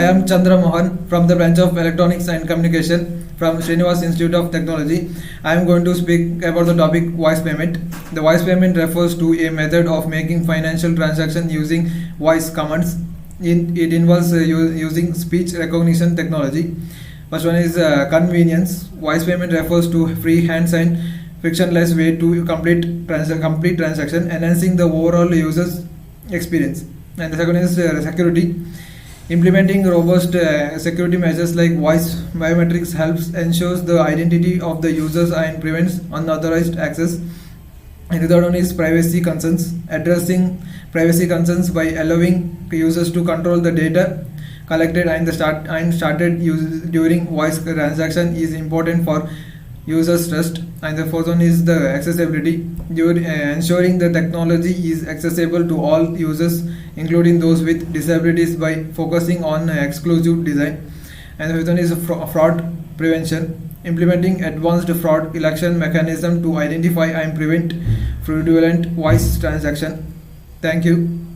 I am Chandra Mohan from the branch of Electronics and Communication from Srinivas Institute of Technology. I am going to speak about the topic voice payment. The voice payment refers to a method of making financial transaction using voice commands. It involves using speech recognition technology. First one is convenience. Voice payment refers to free hands and frictionless way to complete transaction, enhancing the overall user's experience. And the second is security. Implementing robust security measures like voice biometrics helps ensures the identity of the users and prevents unauthorized access. And the third one is privacy concerns. Addressing privacy concerns by allowing users to control the data collected and started during voice transaction is important for users trust. And the fourth one is the accessibility. Ensuring the technology is accessible to all users including those with disabilities by focusing on exclusive design. And the fifth one is fraud prevention. Implementing advanced fraud election mechanism to identify and prevent fraudulent voice transaction. Thank you.